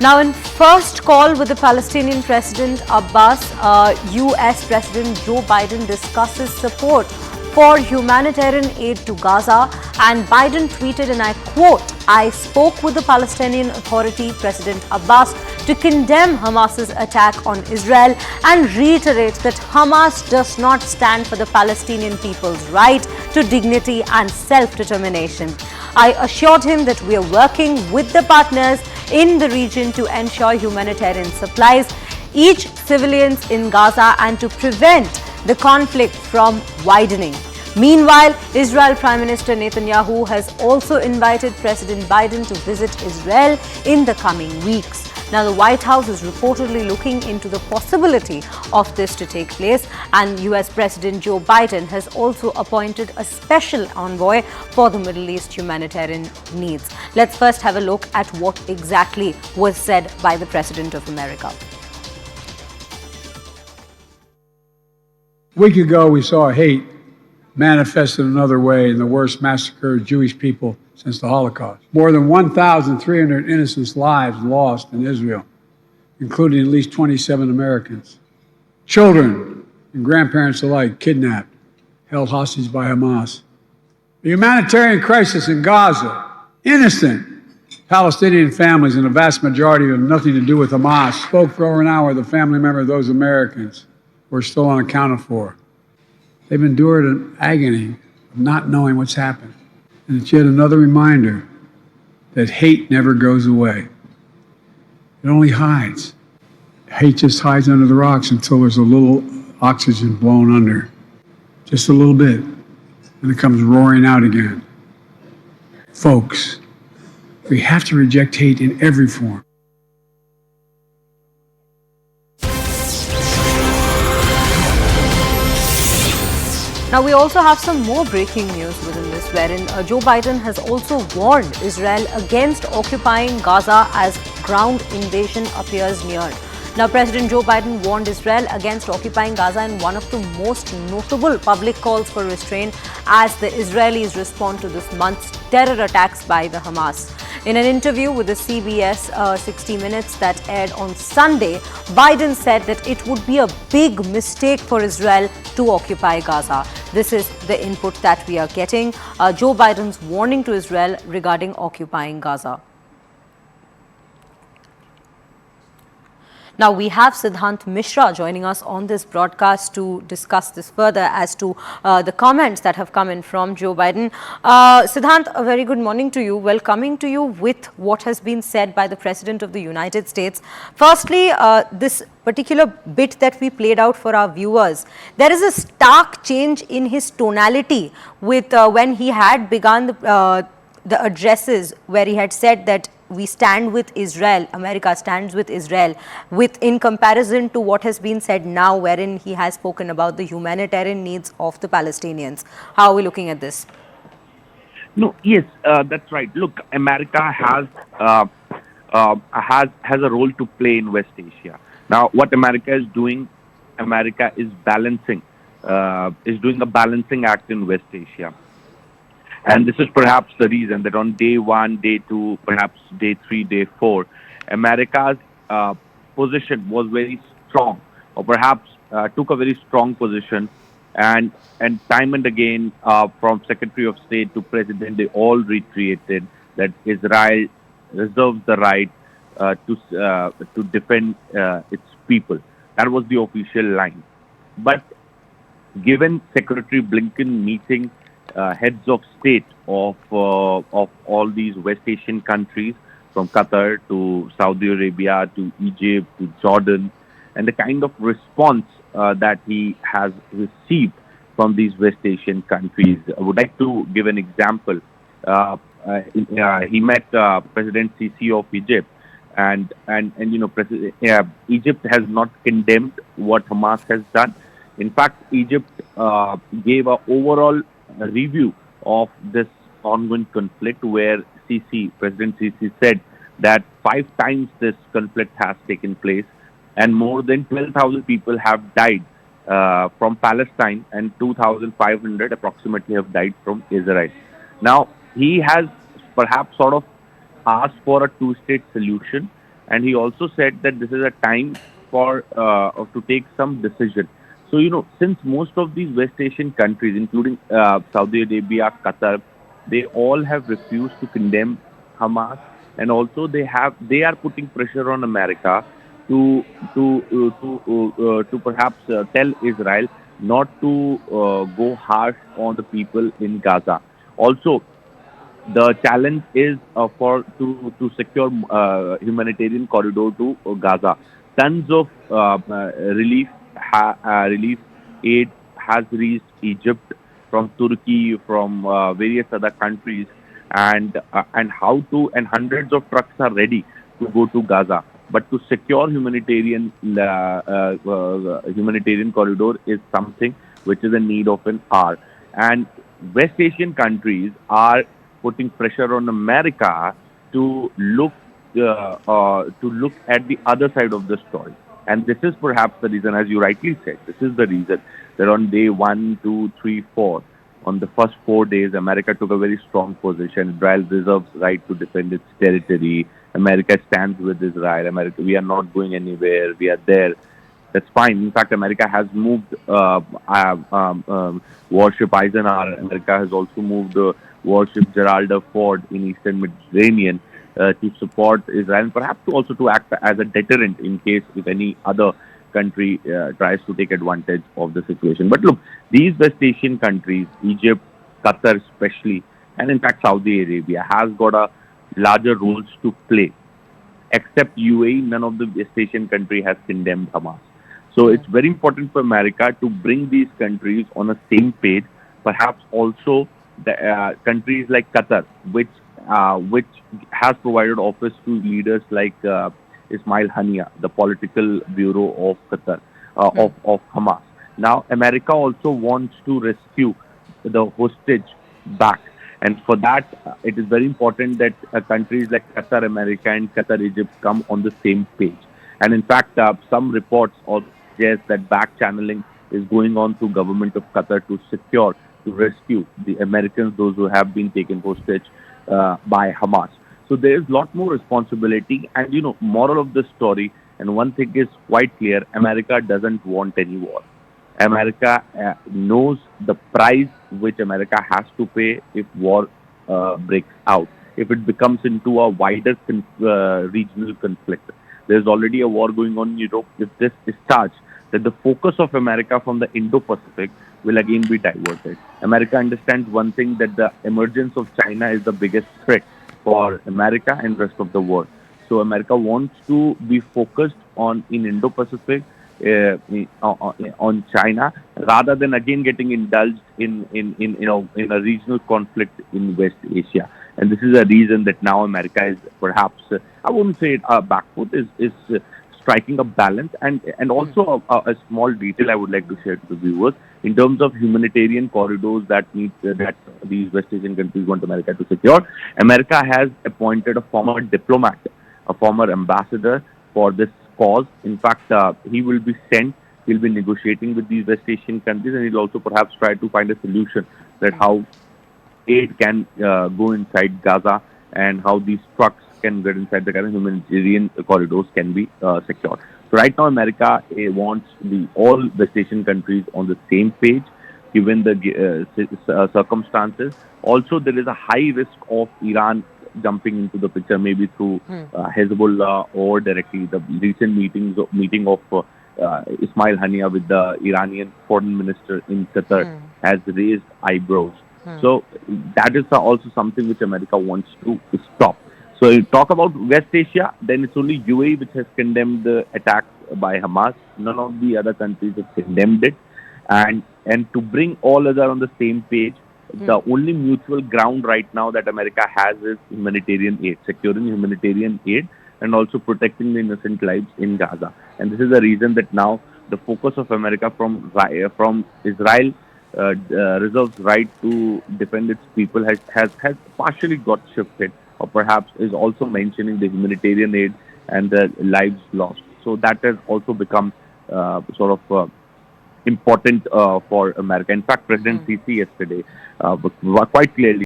Now, in first call with the Palestinian President Abbas, US President Joe Biden discusses support for humanitarian aid to Gaza, and Biden tweeted, and I quote, "I spoke with the Palestinian Authority, President Abbas, to condemn Hamas's attack on Israel and reiterate that Hamas does not stand for the Palestinian people's right to dignity and self-determination. I assured him that we are working with the partners in the region to ensure humanitarian supplies each civilians in Gaza and to prevent the conflict from widening." Meanwhile, Israel Prime Minister Netanyahu has also invited President Biden to visit Israel in the coming weeks. Now, the White House is reportedly looking into the possibility of this to take place, and US President Joe Biden has also appointed a special envoy for the Middle East humanitarian needs. Let's first have a look at what exactly was said by the President of America. A week ago, we saw hate manifested another way in the worst massacre of Jewish people since the Holocaust. More than 1,300 innocent lives lost in Israel, including at least 27 Americans. Children and grandparents alike kidnapped, held hostage by Hamas. The humanitarian crisis in Gaza, innocent Palestinian families, and the vast majority have nothing to do with Hamas, spoke for over an hour with a family member of those Americans who are still unaccounted for. They've endured an agony of not knowing what's happened. And it's yet another reminder that hate never goes away. It only hides. Hate just hides under the rocks until there's a little oxygen blown under. Just a little bit. And it comes roaring out again. Folks, we have to reject hate in every form. Now, we also have some more breaking news within this, wherein Joe Biden has also warned Israel against occupying Gaza as ground invasion appears near. Now, President Joe Biden warned Israel against occupying Gaza in one of the most notable public calls for restraint as the Israelis respond to this month's terror attacks by the Hamas. In an interview with the CBS 60 Minutes that aired on Sunday, Biden said that it would be a big mistake for Israel to occupy Gaza. This is the input that we are getting. Joe Biden's warning to Israel regarding occupying Gaza. Now, we have Siddhant Mishra joining us on this broadcast to discuss this further as to the comments that have come in from Joe Biden. Siddhant, a very good morning to you. Well, coming to you with what has been said by the President of the United States. Firstly, this particular bit that we played out for our viewers, there is a stark change in his tonality with when he had begun the addresses where he had said that we stand with Israel, America stands with Israel, in comparison to what has been said now, wherein he has spoken about the humanitarian needs of the Palestinians. How are we looking at this? No, yes, that's right. Look, America has a role to play in West Asia. Now, what America is doing, America is doing a balancing act in West Asia. And this is perhaps the reason that on day 1, day 2, perhaps day 3, day 4, America's position was very strong, or perhaps took a very strong position. And time and again, from Secretary of State to President, they all reiterated that Israel reserves the right to defend its people. That was the official line. But given Secretary Blinken meeting heads of state of all these West Asian countries, from Qatar to Saudi Arabia to Egypt to Jordan, and the kind of response that he has received from these West Asian countries. I would like to give an example. He met President Sisi of Egypt, and you know, Egypt has not condemned what Hamas has done. In fact, Egypt gave an overall review of this ongoing conflict, where President Sisi said that 5 times this conflict has taken place, and more than 12,000 people have died from Palestine, and 2,500 approximately have died from Israel. Now, he has perhaps sort of asked for a 2-state solution, and he also said that this is a time for to take some decision. So since most of these West Asian countries, including Saudi Arabia, Qatar, they all have refused to condemn Hamas, and also they are putting pressure on America to to perhaps tell Israel not to go harsh on the people in Gaza. Also, the challenge is for to secure humanitarian corridor to Gaza. Tons of relief aid has reached Egypt from Turkey, from various other countries, and hundreds of trucks are ready to go to Gaza. But to secure humanitarian corridor is something which is a need of an hour. And West Asian countries are putting pressure on America to look at the other side of the story. And this is perhaps the reason, as you rightly said, this is the reason that on day 1, 2, 3, 4, on the first 4 days, America took a very strong position. Israel reserves right to defend its territory. America stands with Israel. America, we are not going anywhere. We are there. That's fine. In fact, America has moved warship Eisenhower. America has also moved warship Gerald Ford in Eastern Mediterranean to support Israel, and perhaps also to act as a deterrent in case if any other country tries to take advantage of the situation. But look, these West Asian countries, Egypt, Qatar especially, and in fact Saudi Arabia, has got a larger roles to play. Except UAE, none of the West Asian country has condemned Hamas. So it's very important for America to bring these countries on the same page. Perhaps also the countries like Qatar, which has provided office to leaders like Ismail Hania, the political bureau of Qatar, of Hamas. Now, America also wants to rescue the hostage back. And for that, it is very important that countries like Qatar, America, and Qatar, Egypt come on the same page. And in fact, some reports also suggest that back channeling is going on to government of Qatar to secure, to rescue the Americans, those who have been taken hostage by Hamas. So there is a lot more responsibility. And moral of the story, and one thing is quite clear: America doesn't want any war. America knows the price which America has to pay if war breaks out, if it becomes into a wider regional conflict. There's already a war going on in Europe. If this starts, then the focus of America from the Indo-Pacific will again be diverted. America understands one thing, that the emergence of China is the biggest threat for America and rest of the world. So America wants to be focused in Indo-Pacific, on China, rather than again getting indulged in a regional conflict in West Asia. And this is a reason that now America is perhaps, I wouldn't say it back foot, is striking a balance. And also a small detail I would like to share to the viewers in terms of humanitarian corridors that these West Asian countries want America to secure. America has appointed a former diplomat, a former ambassador for this cause. In fact, he will be sent. He'll be negotiating with these West Asian countries, and he'll also perhaps try to find a solution that how aid can go inside Gaza, and how these trucks can get inside the Gaza, humanitarian corridors can be secured. So right now, America wants all West Asian countries on the same page, given the circumstances. Also, there is a high risk of Iran jumping into the picture, maybe through Hezbollah or directly. The recent meeting of Ismail Hania with the Iranian foreign minister in Qatar has raised eyebrows. So that is also something which America wants to stop. So you talk about West Asia, then it's only UAE which has condemned the attack by Hamas. None of the other countries have condemned it. And to bring all other on the same page, the only mutual ground right now that America has is humanitarian aid, securing humanitarian aid, and also protecting the innocent lives in Gaza. And this is the reason that now the focus of America from Israel reserves right to defend its people has partially got shifted, or perhaps is also mentioning the humanitarian aid and the lives lost. So that has also become sort of important for America. In fact, President Sisi yesterday quite clearly